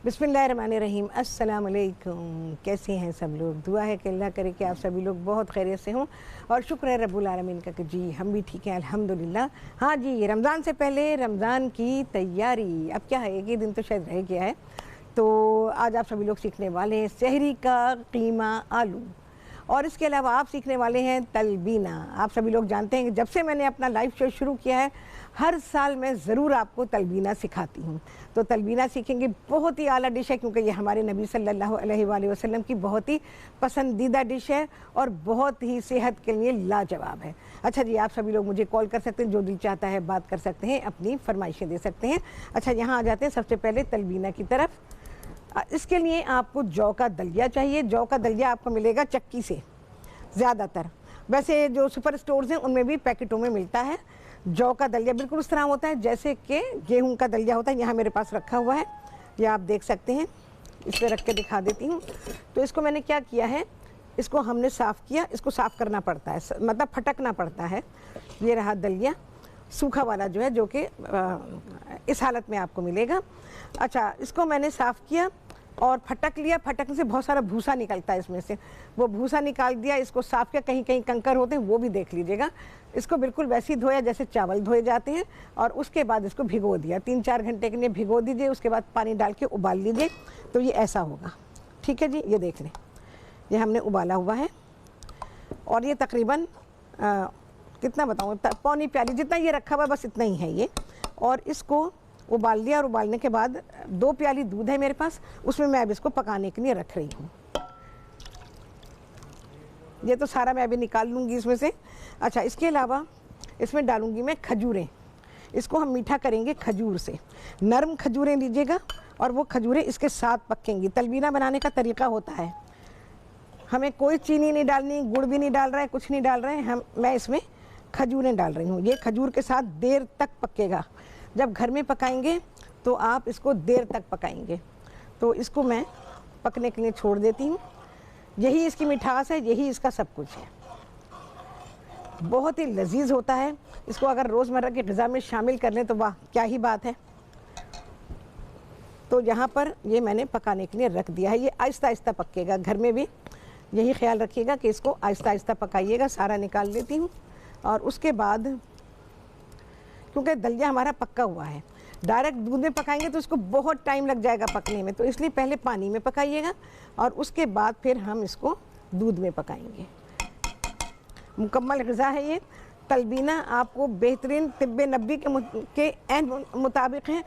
बिस्मिल्लाहिर्रहमानिर्रहीम। अस्सलाम वालेकुम। कैसे हैं सब लोग? दुआ है कि अल्लाह करे कि आप सभी लोग बहुत खैरियत से हों और शुक्र है रब्बुल आलमीन का कि जी हम भी ठीक हैं अल्हम्दुलिल्लाह। हाँ जी, रमज़ान से पहले रमज़ान की तैयारी, अब क्या है, एक ही दिन तो शायद रह गया है। तो आज आप सभी लोग सीखने वाले हैं सहरी का कीमा आलू, और इसके अलावा आप सीखने वाले हैं तलबीना। आप सभी लोग जानते हैं कि जब से मैंने अपना लाइव शो शुरू किया है, हर साल मैं ज़रूर आपको तलबीना सिखाती हूँ। तो तलबीना सीखेंगे, बहुत ही आला डिश है क्योंकि ये हमारे नबी सल्लल्लाहु अलैहि वसल्लम की बहुत ही पसंदीदा डिश है और बहुत ही सेहत के लिए लाजवाब है। अच्छा जी, आप सभी लोग मुझे कॉल कर सकते हैं, जो दिल चाहता है बात कर सकते हैं, अपनी फरमाइशें दे सकते हैं। अच्छा, यहाँ आ जाते हैं सबसे पहले तलबीना की तरफ। इसके लिए आपको जौ का दलिया चाहिए। जौ का दलिया आपको मिलेगा चक्की से ज़्यादातर, वैसे जो सुपर स्टोर्स हैं उनमें भी पैकेटों में मिलता है। जौ का दलिया बिल्कुल उस तरह होता है जैसे कि गेहूं का दलिया होता है। यहाँ मेरे पास रखा हुआ है, ये आप देख सकते हैं। इस पर रख के दिखा देती हूँ। तो इसको मैंने क्या किया है, इसको हमने साफ़ किया। इसको साफ़ करना पड़ता है, मतलब फटकना पड़ता है। ये रहा दलिया सूखा वाला जो है, जो कि इस हालत में आपको मिलेगा। अच्छा, इसको मैंने साफ़ किया और फटक लिया। फटकने से बहुत सारा भूसा निकलता है इसमें से, वो भूसा निकाल दिया। इसको साफ़ किया, कहीं कहीं कंकर होते हैं वो भी देख लीजिएगा। इसको बिल्कुल वैसे ही धोया जैसे चावल धोए जाते हैं, और उसके बाद इसको भिगो दिया। 3-4 घंटे के लिए भिगो दीजिए, उसके बाद पानी डाल के उबाल लीजिए, तो ये ऐसा होगा। ठीक है जी, ये देख लें, ये हमने उबाला हुआ है और ये तकरीबन कितना बताऊँ, पौनी प्याली जितना ये रखा हुआ है, बस इतना ही है ये। और इसको उबाल लिया, और उबालने के बाद 2 प्याली दूध है मेरे पास, उसमें मैं अब इसको पकाने के लिए रख रही हूँ। ये तो सारा मैं अभी निकाल लूँगी इसमें से। अच्छा, इसके अलावा इसमें डालूँगी मैं खजूरें। इसको हम मीठा करेंगे खजूर से। नरम खजूरें लीजिएगा और वो खजूरें इसके साथ पकेंगी। तलबीना बनाने का तरीका होता है, हमें कोई चीनी नहीं डालनी, गुड़ भी नहीं डाल रहे हैं, कुछ नहीं डाल रहे हैं मैं इसमें खजूरें डाल रही हूँ। ये खजूर के साथ देर तक पकेगा। जब घर में पकाएंगे तो आप इसको देर तक पकाएंगे। तो इसको मैं पकने के लिए छोड़ देती हूँ। यही इसकी मिठास है, यही इसका सब कुछ है। बहुत ही लजीज होता है। इसको अगर रोज़मर्रा की ग़िज़ा में शामिल कर लें तो वाह क्या ही बात है। तो यहाँ पर ये मैंने पकाने के लिए रख दिया है। ये आहिस्ता आहिस्ता पकेगा। घर में भी यही ख्याल रखिएगा कि इसको आहिस्ता आहिस्ता पकाइएगा। सारा निकाल लेती हूँ। और उसके बाद क्योंकि दलिया हमारा पक्का हुआ है, डायरेक्ट दूध में पकाएंगे तो इसको बहुत टाइम लग जाएगा पकने में, तो इसलिए पहले पानी में पकाइएगा और उसके बाद फिर हम इसको दूध में पकाएंगे। मुकम्मल ग़िज़ा है ये। तलबीना आपको बेहतरीन तिब्बे नबी के एन मुताबिक है।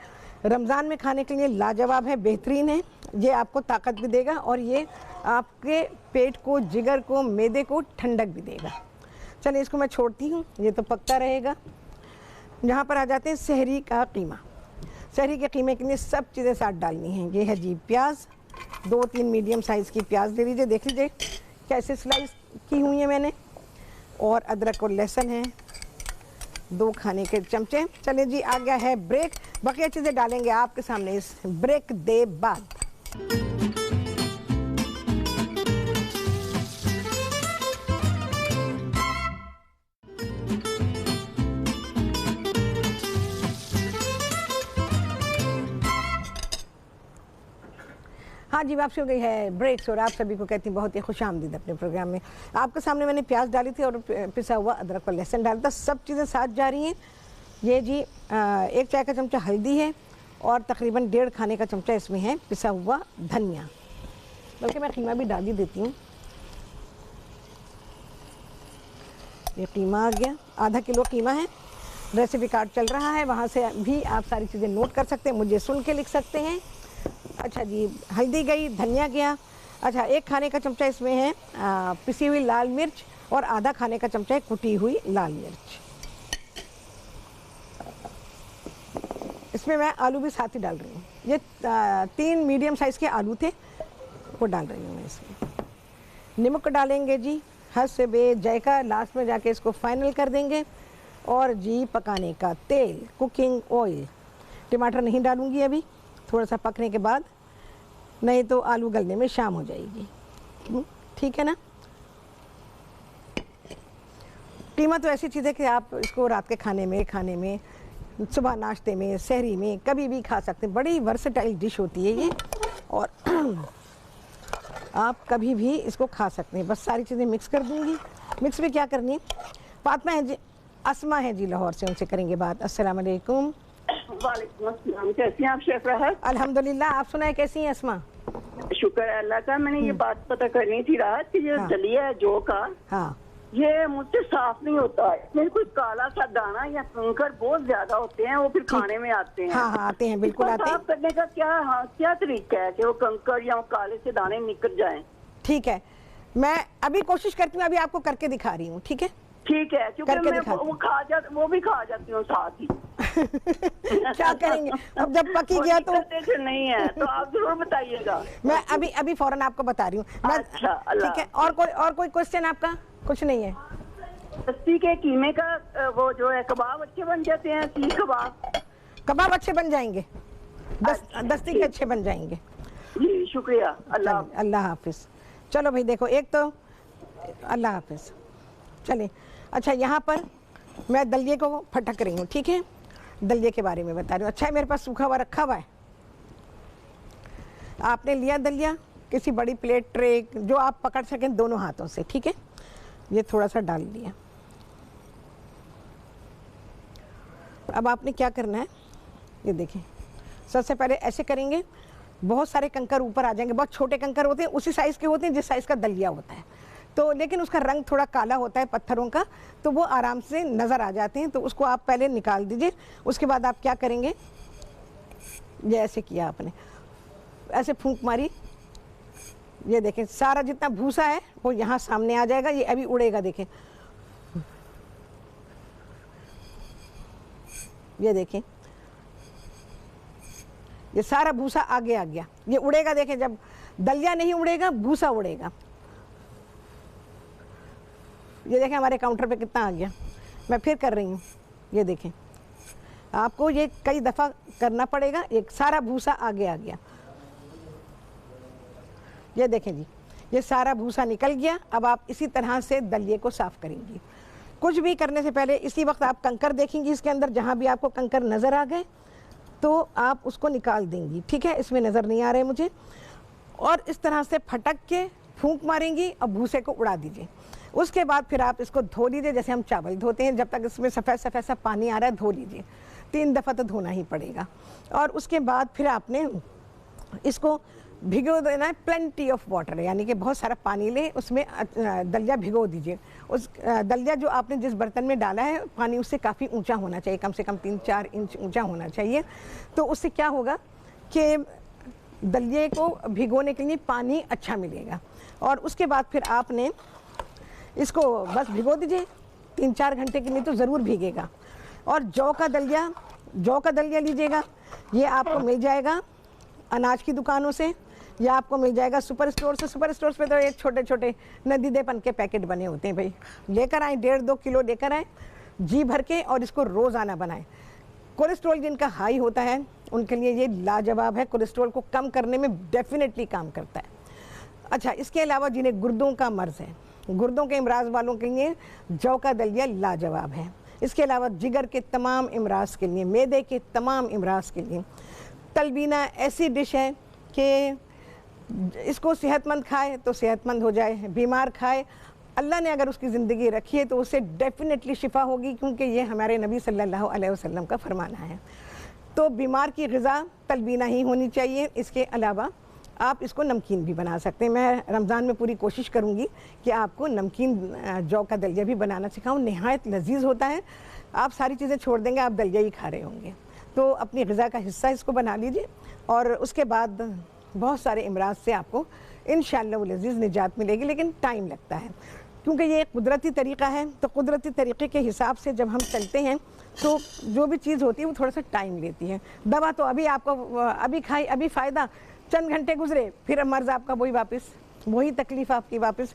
रमज़ान में खाने के लिए लाजवाब है, बेहतरीन है। ये आपको ताकत भी देगा और ये आपके पेट को, जिगर को, मैदे को ठंडक भी देगा। चलिए, इसको मैं छोड़ती हूँ, ये तो पकता रहेगा। यहाँ पर आ जाते हैं सहरी का कीमा। सहरी के कीमे के लिए सब चीज़ें साथ डालनी हैं। ये है जी प्याज, 2-3 मीडियम साइज़ की प्याज ले लीजिए, देख लीजिए कैसे स्लाइस की हुई है मैंने। और अदरक और लहसुन है 2 खाने के चमचे। चलिए जी, आ गया है ब्रेक। बाकी चीज़ें डालेंगे आपके सामने इस ब्रेक दे बाद। हाँ जी, वापसी हो गई है ब्रेक्स, और आप सभी को कहती हूँ बहुत ही खुशामदीद अपने प्रोग्राम में। आपके सामने मैंने प्याज डाली थी और पिसा हुआ अदरक और लहसुन डाला था। सब चीज़ें साथ जा रही हैं। ये जी 1 चाय का चमचा हल्दी है और तकरीबन 1.5 खाने का चमचा इसमें है पिसा हुआ धनिया। बल्कि मैं कीमा भी डाल ही देती हूँ। ये कीमा आ गया, आधा किलो कीमा है। रेसिपी कार्ड चल रहा है, वहाँ से भी आप सारी चीज़ें नोट कर सकते हैं, मुझे सुन के लिख सकते हैं। अच्छा जी, हल्दी गई, धनिया गया। अच्छा, 1 खाने का चमचा इसमें है पिसी हुई लाल मिर्च और आधा खाने का चमचा है कुटी हुई लाल मिर्च। इसमें मैं आलू भी साथ ही डाल रही हूँ। ये 3 मीडियम साइज़ के आलू थे, वो डाल रही हूँ मैं इसमें। नमक डालेंगे जी हस्बे जायका, लास्ट में जाके इसको फाइनल कर देंगे। और जी पकाने का तेल, कुकिंग ऑयल। टमाटर नहीं डालूँगी अभी, थोड़ा सा पकने के बाद, नहीं तो आलू गलने में शाम हो जाएगी। ठीक है ना। कीमा तो ऐसी चीज़ है कि आप इसको रात के खाने में, सुबह नाश्ते में, सहरी में, कभी भी खा सकते हैं। बड़ी वर्सेटाइल डिश होती है ये। और आप कभी भी इसको खा सकते हैं। बस सारी चीज़ें मिक्स कर दूंगी। मिक्स में क्या करनी है, फातिमा है जी, अस्मा है जी लाहौर से, उनसे करेंगे बात। अस्सलाम वालेकुम। वालेकुम अस्सलाम, कैसी हैं आप शेफ राहत? अल्हम्दुलिल्लाह, आप सुनाए कैसी हैं अस्मा? शुक्र है अल्लाह का। मैंने ये बात पता करनी थी राहत कि ये हाँ। दलिया है जौ का, हाँ ये मुझसे साफ नहीं होता है। इसमें कोई काला सा दाना या कंकर बहुत ज्यादा होते हैं, वो फिर खाने में आते हैं। हाँ हाँ आते हैं, बिल्कुल इसको आते हैं। साफ करने का क्या तरीका है कि वो कंकर या वो काले से दाने निकल जाएं? ठीक है, मैं अभी कोशिश करती हूँ, अभी आपको करके दिखा रही हूँ। ठीक है ठीक है, क्योंकि करके मैं दिखाती वो भी खा जाती हूँ साथ ही। क्या करेंगे अब जब पकी कोई गया तो? दिक्कत नहीं है, तो आप जरूर बताइएगा। मैं अभी फौरन आपको बता रही हूँ। अच्छा, अल्लाह। ठीक है, और कोई क्वेश्चन आपका? कुछ नहीं है। दस्ती के कीमे का वो जो है कबाब अच्छे बन जाते हैं, सीख कबाब? कबाब अच्छे बन जाएंगे, अच्छा, दस्ती के अच्छे बन जाएंगे। जी शुक्रिया, अल्लाह। अल्लाह हाफिज। चलो भाई देखो, एक तो अल्लाह हाफिज। चलिए, अच्छा यहाँ पर मैं दलिये को फटक रही हूँ। ठीक है, दलिये के बारे में बता रही हूँ। अच्छा है मेरे पास सूखा हुआ रखा हुआ है। आपने लिया दलिया किसी बड़ी प्लेट, ट्रे, जो आप पकड़ सकें दोनों हाथों से। ठीक है, ये थोड़ा सा डाल लिया। अब आपने क्या करना है, ये देखें, सबसे पहले ऐसे करेंगे, बहुत सारे कंकर ऊपर आ जाएंगे। बहुत छोटे कंकर होते हैं, उसी साइज़ के होते हैं जिस साइज़ का दलिया होता है, तो लेकिन उसका रंग थोड़ा काला होता है पत्थरों का, तो वो आराम से नज़र आ जाते हैं। तो उसको आप पहले निकाल दीजिए। उसके बाद आप क्या करेंगे, ये ऐसे किया आपने, ऐसे फूंक मारी, ये देखें सारा जितना भूसा है वो यहाँ सामने आ जाएगा। ये अभी उड़ेगा, देखें, ये देखें, ये सारा भूसा आगे आ गया, ये उड़ेगा। देखें, जब दलिया नहीं उड़ेगा, भूसा उड़ेगा। ये देखें हमारे काउंटर पे कितना आ गया। मैं फिर कर रही हूँ, ये देखें, आपको ये कई दफ़ा करना पड़ेगा। एक सारा भूसा आगे आ गया, ये देखें जी, ये सारा भूसा निकल गया। अब आप इसी तरह से दलिये को साफ़ करेंगी। कुछ भी करने से पहले इसी वक्त आप कंकर देखेंगी इसके अंदर, जहाँ भी आपको कंकर नज़र आ गए तो आप उसको निकाल देंगी। ठीक है, इसमें नज़र नहीं आ रहे मुझे। और इस तरह से फटक के फूंक मारेंगी और भूसे को उड़ा दीजिए। उसके बाद फिर आप इसको धो लीजिए, जैसे हम चावल धोते हैं। जब तक इसमें सफ़ेद सफ़ेद सा पानी आ रहा है, धो लीजिए। 3 दफ़ा तो धोना ही पड़ेगा। और उसके बाद फिर आपने इसको भिगो देना है, प्लेंटी ऑफ वाटर, यानी कि बहुत सारा पानी लें, उसमें दलिया भिगो दीजिए। उस दलिया जो आपने जिस बर्तन में डाला है, पानी उससे काफ़ी ऊंचा होना चाहिए, कम से कम 3-4 इंच ऊंचा होना चाहिए। तो उससे क्या होगा कि दलिये को भिगोने के लिए पानी अच्छा मिलेगा। और उसके बाद फिर आपने इसको बस भिगो दीजिए 3-4 घंटे के लिए, तो ज़रूर भीगेगा। और जौ का दलिया लीजिएगा। ये आपको मिल जाएगा अनाज की दुकानों से, या आपको मिल जाएगा सुपर स्टोर से। सुपर स्टोर पे तो एक छोटे छोटे नदीदेपन के पैकेट बने होते हैं। भाई लेकर आएँ, 1.5-2 किलो लेकर आएँ, जी भर के, और इसको रोज़ाना बनाएं। कोलेस्ट्रॉल जिनका हाई होता है उनके लिए ये लाजवाब है, कोलेस्ट्रॉल को कम करने में डेफिनेटली काम करता है। अच्छा, इसके अलावा जिन्हें गुर्दों का मर्ज़ है, गुर्दों के इमराज वालों के लिए जौ का दलिया लाजवाब है। इसके अलावा जिगर के तमाम इमराज के लिए, मैदे के तमाम इमराज के लिए तलबीना ऐसी डिश है कि इसको सेहतमंद खाए तो सेहतमंद हो जाए, बीमार खाए, अल्लाह ने अगर उसकी ज़िंदगी रखी है तो उससे डेफिनेटली शिफा होगी, क्योंकि ये हमारे नबी सल्लल्लाहु अलैहि वसल्लम का फरमाना है। तो बीमार की ग़िज़ा तलबीना ही होनी चाहिए। इसके अलावा आप इसको नमकीन भी बना सकते हैं। मैं रमज़ान में पूरी कोशिश करूँगी कि आपको नमकीन जौ का दलिया भी बनाना सिखाऊँ। नहायत लजीज़ होता है। आप सारी चीज़ें छोड़ देंगे, आप दलिया ही खा रहे होंगे। तो अपनी ग़िज़ा का हिस्सा इसको बना लीजिए, और उसके बाद बहुत सारे इमराज से आपको इंशाअल्लाह लजीज़ निजात मिलेगी। लेकिन टाइम लगता है, क्योंकि ये कुदरती तरीक़ा है। तो कुदरती तरीक़े के हिसाब से जब हम चलते हैं तो जो भी चीज़ होती है वो थोड़ा सा टाइम लेती है। दवा तो अभी आपको अभी खाई, अभी फ़ायदा, चंद घंटे गुजरे, फिर मर्ज़ आपका वही वापस, वही तकलीफ़ आपकी वापस।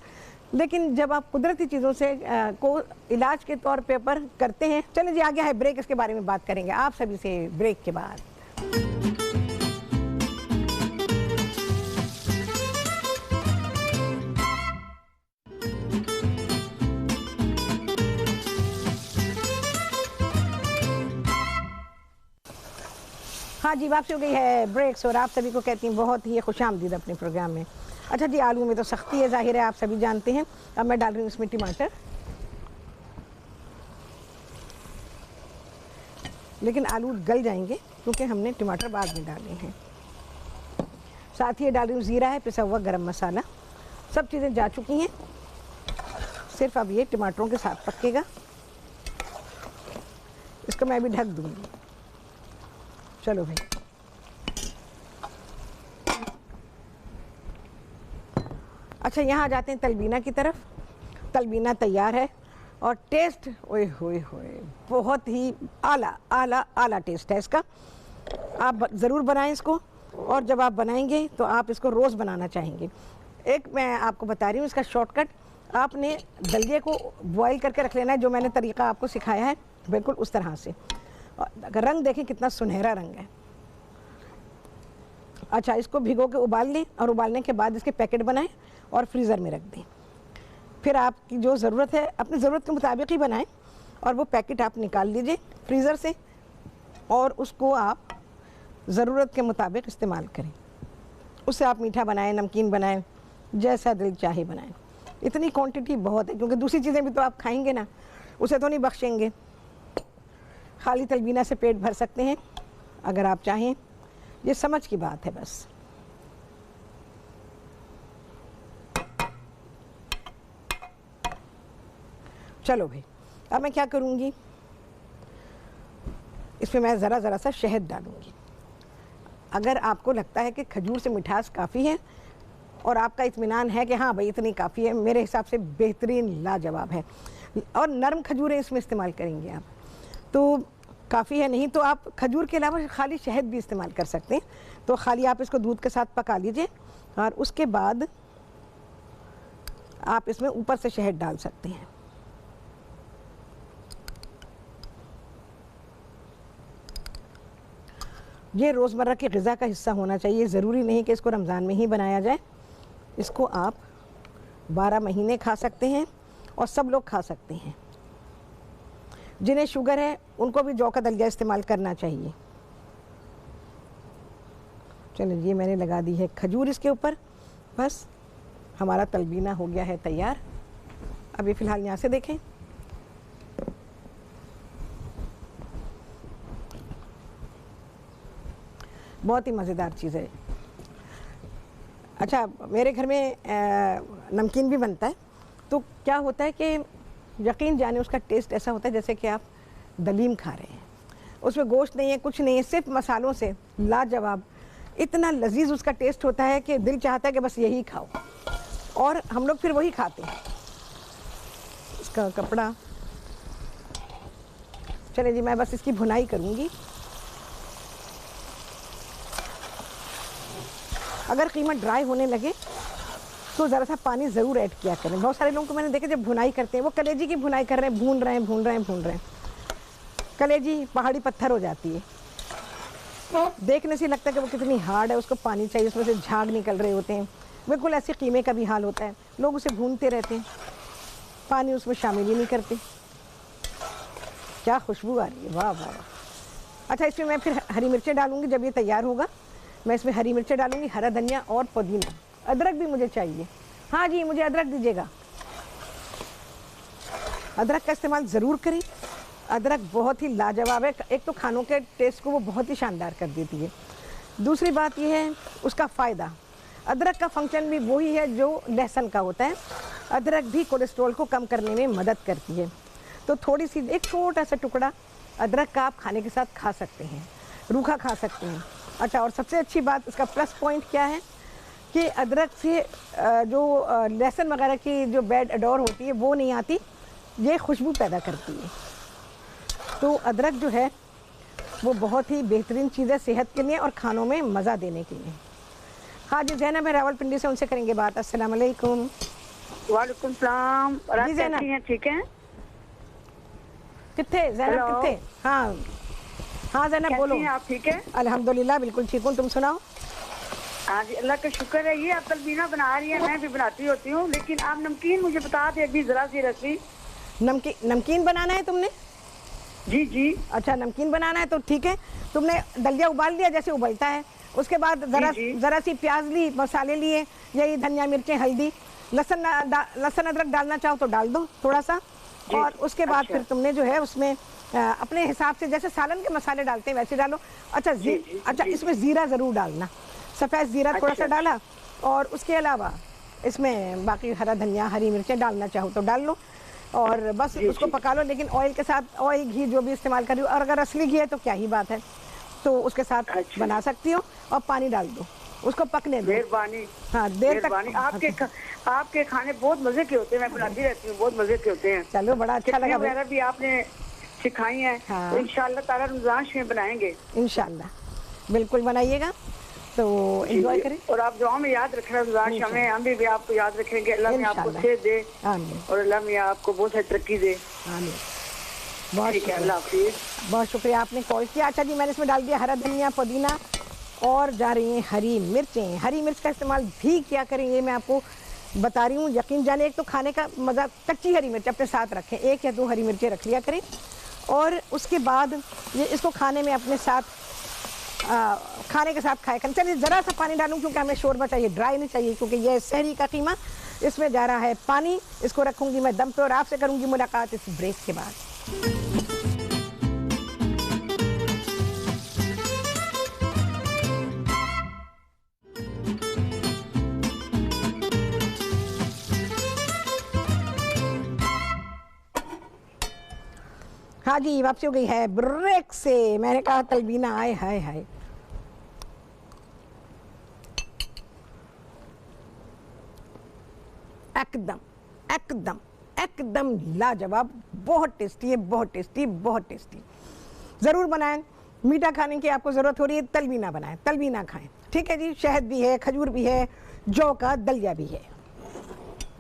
लेकिन जब आप कुदरती चीज़ों से को इलाज के तौर पर करते हैं। चलिए जी, आ गया है ब्रेक, इसके बारे में बात करेंगे आप सभी से ब्रेक के बाद। हाँ जी, वापसी हो गई है ब्रेक्स और आप सभी को कहती हूँ बहुत ही खुशामदीद अपने प्रोग्राम में। अच्छा जी, आलू में तो सख्ती है, ज़ाहिर है आप सभी जानते हैं। अब मैं डाल रही हूँ इसमें टमाटर, लेकिन आलू गल जाएंगे क्योंकि हमने टमाटर बाद में डाले हैं। साथ ही डाल रही हूँ ज़ीरा है, पिसा हुआ गरम मसाला। सब चीज़ें जा चुकी हैं, सिर्फ अब ये टमाटरों के साथ पकेगा। इसको मैं भी ढक दूँगी। चलो भाई, अच्छा यहाँ आ जाते हैं तलबीना की तरफ। तलबीना तैयार है और टेस्ट ओए होए होए बहुत ही आला आला आला टेस्ट है इसका। आप ज़रूर बनाएं इसको, और जब आप बनाएंगे तो आप इसको रोज़ बनाना चाहेंगे। एक मैं आपको बता रही हूँ इसका शॉर्टकट, आपने दलिये को बॉईल करके रख लेना है, जो मैंने तरीका आपको सिखाया है बिल्कुल उस तरह से। अगर रंग देखें कितना सुनहरा रंग है। अच्छा, इसको भिगो के उबाल लें और उबालने के बाद इसके पैकेट बनाएं और फ्रीज़र में रख दें। फिर आपकी जो ज़रूरत है अपनी ज़रूरत के मुताबिक ही बनाएं, और वो पैकेट आप निकाल लीजिए फ्रीज़र से और उसको आप ज़रूरत के मुताबिक इस्तेमाल करें। उससे आप मीठा बनाएं, नमकीन बनाएं, जैसा दिल चाहे बनाएं। इतनी क्वांटिटी बहुत है, क्योंकि दूसरी चीज़ें भी तो आप खाएंगे ना, उसे तो नहीं बख्शेंगे। खाली तलबीना से पेट भर सकते हैं अगर आप चाहें, ये समझ की बात है बस। चलो भाई, अब मैं क्या करूँगी, इसमें मैं ज़रा ज़रा सा शहद डालूँगी। अगर आपको लगता है कि खजूर से मिठास काफ़ी है और आपका इत्मीनान है कि हाँ भाई इतनी काफ़ी है, मेरे हिसाब से बेहतरीन लाजवाब है। और नरम खजूरें इसमें इस्तेमाल करेंगे आप तो काफ़ी है, नहीं तो आप खजूर के अलावा खाली शहद भी इस्तेमाल कर सकते हैं। तो खाली आप इसको दूध के साथ पका लीजिए और उसके बाद आप इसमें ऊपर से शहद डाल सकते हैं। ये रोज़मर्रा की ग़िज़ा का हिस्सा होना चाहिए। ज़रूरी नहीं कि इसको रमज़ान में ही बनाया जाए, इसको आप 12 महीने खा सकते हैं और सब लोग खा सकते हैं। जिन्हें शुगर है उनको भी जौ का दलिया इस्तेमाल करना चाहिए। चलिए, ये मैंने लगा दी है खजूर इसके ऊपर। बस हमारा तलबीना हो गया है तैयार। अभी फ़िलहाल यहाँ से देखें, बहुत ही मज़ेदार चीज़ है। अच्छा, मेरे घर में नमकीन भी बनता है, तो क्या होता है कि यकीन जाने उसका टेस्ट ऐसा होता है जैसे कि आप दलीम खा रहे हैं। उसमें गोश्त नहीं है, कुछ नहीं है, सिर्फ मसालों से लाजवाब। इतना लजीज उसका टेस्ट होता है कि दिल चाहता है कि बस यही खाओ, और हम लोग फिर वही खाते हैं। इसका कपड़ा, चले जी, मैं बस इसकी भुनाई करूँगी। अगर कीमत ड्राई होने लगे तो ज़रा सा पानी ज़रूर ऐड किया करें। बहुत सारे लोगों को मैंने देखा जब भुनाई करते हैं वो कलेजी की भुनाई कर रहे हैं, भून रहे हैं। कलेजी पहाड़ी पत्थर हो जाती है, देखने से लगता है कि वो कितनी हार्ड है, उसको पानी चाहिए, उसमें से झाग निकल रहे होते हैं। बिल्कुल ऐसे कीमे का भी हाल होता है, लोग उसे भूनते रहते हैं, पानी उसमें शामिल ही नहीं करते। क्या खुशबू आ रही है, वाह वाह। अच्छा, इसमें मैं फिर हरी मिर्चें डालूँगी। जब ये तैयार होगा मैं इसमें हरी मिर्चें डालूँगी, हरा धनिया और पुदीना। अदरक भी मुझे चाहिए। हाँ जी, मुझे अदरक दीजिएगा। अदरक का इस्तेमाल ज़रूर करें। अदरक बहुत ही लाजवाब है। एक तो खानों के टेस्ट को वो बहुत ही शानदार कर देती है। दूसरी बात यह है उसका फ़ायदा, अदरक का फंक्शन भी वही है जो लहसुन का होता है। अदरक भी कोलेस्ट्रॉल को कम करने में मदद करती है। तो थोड़ी सी, एक छोटा सा टुकड़ा अदरक का आप खाने के साथ खा सकते हैं, रूखा खा सकते हैं। अच्छा, और सबसे अच्छी बात, इसका प्लस पॉइंट क्या है कि अदरक से जो लहसुन वगैरह की जो बैड अडोर होती है वो नहीं आती, ये खुशबू पैदा करती है। तो अदरक जो है वो बहुत ही बेहतरीन चीज़ है सेहत के लिए और खानों में मज़ा देने के लिए। हाँ जी, ज़ैनब है रावलपिंडी से, उनसे करेंगे बात। अस्सलाम वालेकुम। वालेकुम सलाम। जी ज़ैनब, ठीक है? कितने ज़ैनब, कितने? हाँ हाँ ज़ैनब बोलो। आप ठीक है? अल्हम्दुलिल्लाह बिल्कुल ठीक हूँ, तुम सुनाओ। हाँ जी, अल्लाह का शुक्र है। ये आप तलबीना बना रही है, मैं भी बनाती होती हूँ, लेकिन आप नमकीन मुझे बता दें अभी ज़रा सी रेसिपी। नमकीन बनाना है तुमने? जी जी। अच्छा, नमकीन बनाना है तो ठीक है। तुमने दलिया उबाल लिया जैसे उबलता है, उसके बाद ज़रा सी प्याज ली, मसाले लिए, यही धनिया मिर्चें हल्दी, लहसुन अदरक डालना चाहो तो डाल दो थोड़ा सा। और उसके बाद फिर तुमने जो है उसमें अपने हिसाब से जैसे सालन के मसाले डालते हैं वैसे डालो। अच्छा अच्छा, इसमें ज़ीरा ज़रूर डालना, सफ़ेद ज़ीरा थोड़ा सा डाला। और उसके अलावा इसमें बाकी हरा धनिया, हरी मिर्चें डालना चाहो तो डाल लो और बस उसको पका लो। लेकिन ऑयल के साथ, ऑयल घी जो भी इस्तेमाल कर रही हो, और अगर असली घी है तो क्या ही बात है, तो उसके साथ बना सकती हो। और पानी डाल दो, उसको पकने दो। मेहरबानी। हाँ, देर तक। आपके खाने बहुत मजे के होते हैं, मैं बनाती रहती हूँ, बहुत मजे के होते हैं। चलो, बड़ा अच्छा लगा। वगैरह भी आपने सिखाई है। हाँ। तो इंशाल्लाह ताला रमजान में बनाएंगे। इंशाल्लाह बिल्कुल बनाइएगा, तो एंजॉय करें। और आप दुआ में याद रखना रमजान में, हम भी आपको याद रखेंगे। अल्लाह में आपको सेहत दे और अल्लाह में आपको बहुत सारी तरक्की दे। आमीन। बहुत शुक्रिया, अल्लाह हाफिज़। बहुत शुक्रिया आपने कॉल किया। अच्छा जी, मैंने इसमें डाल दिया हरा धनिया, पुदीना और जा रही हैं हरी मिर्चें। हरी मिर्च का इस्तेमाल भी क्या करेंगे मैं आपको बता रही हूँ, यकीन जाने। एक तो खाने का मज़ा, कच्ची हरी मिर्च अपने साथ रखें, 1 या 2 हरी मिर्चें रख लिया करें। और उसके बाद ये इसको खाने में अपने साथ खाने के साथ खाया करें। चलिए ज़रा सा पानी डालूं क्योंकि हमें शोरबा चाहिए, ड्राई नहीं चाहिए, क्योंकि ये सहरी का कीमा। इसमें जा रहा है पानी, इसको रखूँगी मैं दम पे और आपसे करूँगी मुलाकात इस ब्रेक के बाद। हाँ जी, वापसी हो गई है ब्रेक से। मैंने कहा तलबीना आए, हाय हाय। एकदम एकदम एकदम लाजवाब, बहुत टेस्टी है, बहुत टेस्टी, बहुत टेस्टी। ज़रूर बनाएं। मीठा खाने की आपको ज़रूरत हो रही है, तलबीना बनाएं, तलबीना खाएं। ठीक है जी, शहद भी है, खजूर भी है, जौ का दलिया भी है।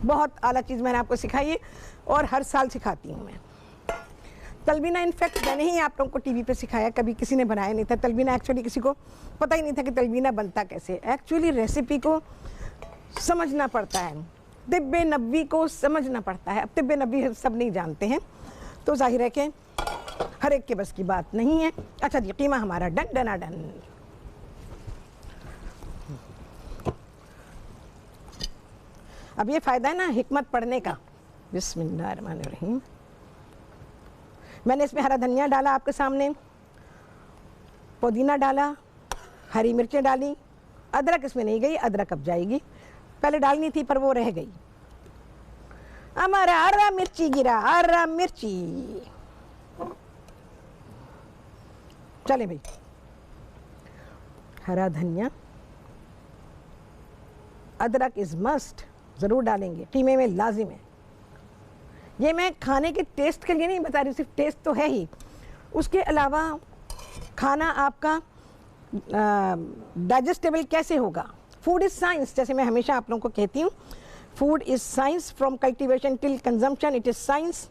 बहुत आला चीज़ मैंने आपको सिखाई है और हर साल सिखाती हूँ मैं। तलबीना इनफैक्ट मैंने ही आप लोगों को टीवी पे सिखाया, कभी किसी ने बनाया नहीं था तलबीना। एक्चुअली किसी को पता ही नहीं था कि तलबीना बनता कैसे। एक्चुअली रेसिपी को समझना पड़ता है, तिब्बे नबी को समझना पड़ता है। अब तिब्बे नबी सब नहीं जानते हैं, तो जाहिर है कि हर एक के बस की बात नहीं है। अच्छा जी, कीमा हमारा डन डना डन। अब ये फ़ायदा है ना हिकमत पढ़ने का। बिस्मिल्लाहिर्रहमानिर्रहीम। मैंने इसमें हरा धनिया डाला आपके सामने, पुदीना डाला, हरी मिर्चें डाली, अदरक इसमें नहीं गई, अदरक अब जाएगी, पहले डालनी थी पर वो रह गई। हमारा हरा मिर्ची गिरा, हरा मिर्ची। चले भाई, हरा धनिया, अदरक इज मस्ट, ज़रूर डालेंगे, कीमे में लाजिम है। ये मैं खाने के टेस्ट के लिए नहीं बता रही, सिर्फ टेस्ट तो है ही, उसके अलावा खाना आपका डाइजेस्टेबल कैसे होगा। फूड इज़ साइंस, जैसे मैं हमेशा आप लोगों को कहती हूँ, food is science from cultivation till consumption, it is science.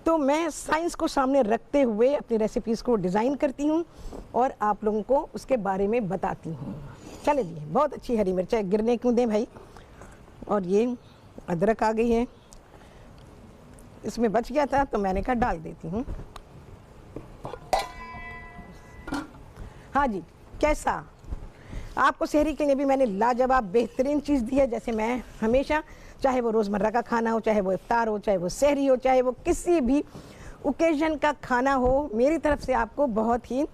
तो मैं साइंस को सामने रखते हुए अपनी रेसिपीज़ को डिज़ाइन करती हूँ और आप लोगों को उसके बारे में बताती हूँ। चले जी, बहुत अच्छी हरी मिर्च है, गिरने क्यों दें भाई। और ये अदरक आ गई है, इसमें बच गया था तो मैंने कहा डाल देती हूँ। हाँ जी, कैसा आपको सहरी के लिए भी मैंने लाजवाब बेहतरीन चीज़ दी है। जैसे मैं हमेशा, चाहे वो रोज़मर्रा का खाना हो, चाहे वो इफ्तार हो, चाहे वो सहरी हो, चाहे वो किसी भी ओकेजन का खाना हो, मेरी तरफ से आपको बहुत ही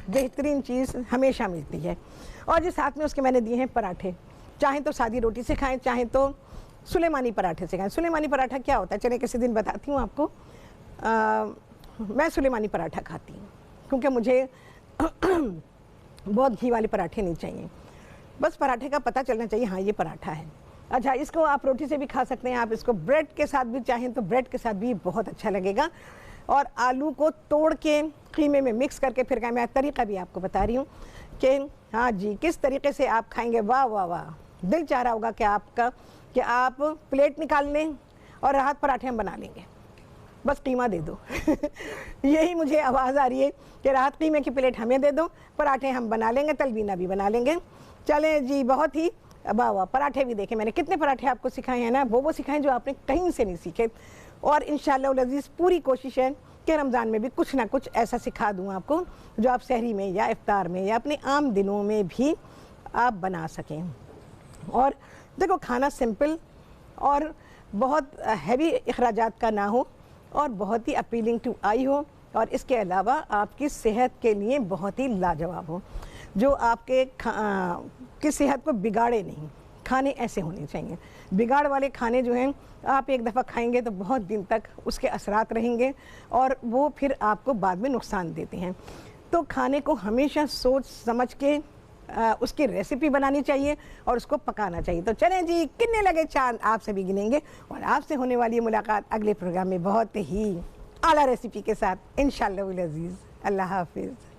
बेहतरीन चीज़ हमेशा मिलती है। और जो साथ में उसके मैंने दिए हैं पराठे, चाहे तो सादी रोटी से खाएं, चाहे तो सुलेमानी पराठे से खाएं। सुलेमानी पराठा क्या होता है, चले किसी दिन बताती हूँ आपको। मैं सुलेमानी पराठा खाती हूँ क्योंकि मुझे बहुत घी वाले पराठे नहीं चाहिए, बस पराठे का पता चलना चाहिए हाँ ये पराठा है। अच्छा, इसको आप रोटी से भी खा सकते हैं, आप इसको ब्रेड के साथ भी चाहें तो ब्रेड के साथ भी बहुत अच्छा लगेगा। और आलू को तोड़ के कीमे में मिक्स करके फिर का मैं तरीका भी आपको बता रही हूँ कि हाँ जी किस तरीके से आप खाएंगे। वाह वाह वाह, दिल चाह रहा होगा कि आपका कि आप प्लेट निकाल लें और राहत पराठे हम बना लेंगे, बस कीमा दे दो। यही मुझे आवाज़ आ रही है कि राहत कीमे की प्लेट हमें दे दो, पराठे हम बना लेंगे, तलबीना भी बना लेंगे। चलें जी, बहुत ही वाह वाह। पराठे भी देखें, मैंने कितने पराठे आपको सिखाए हैं ना, वो सिखाएं जो आपने कहीं से नहीं सीखे। और इंशाअल्लाह अज़ीज़ पूरी कोशिश है कि रमज़ान में भी कुछ ना कुछ ऐसा सिखा दूँ आपको जो आप सहरी में या इफ्तार में या अपने आम दिनों में भी आप बना सकें। और देखो, खाना सिंपल और बहुत हैवी अखराजात का ना हो और बहुत ही अपीलिंग टू आई हो, और इसके अलावा आपकी सेहत के लिए बहुत ही लाजवाब हो, जो आपके की सेहत को बिगाड़े नहीं। खाने ऐसे होने चाहिए। बिगाड़ वाले खाने जो हैं, आप एक दफ़ा खाएंगे तो बहुत दिन तक उसके असरात रहेंगे और वो फिर आपको बाद में नुकसान देते हैं। तो खाने को हमेशा सोच समझ के उसकी रेसिपी बनानी चाहिए और उसको पकाना चाहिए। तो चलें जी, कितने लगे चांद आप सभी गिनेंगे, और आपसे होने वाली मुलाकात अगले प्रोग्राम में बहुत ही आला रेसिपी के साथ इंशाअल्लाह अज़ीज़। अल्लाह हाफिज़।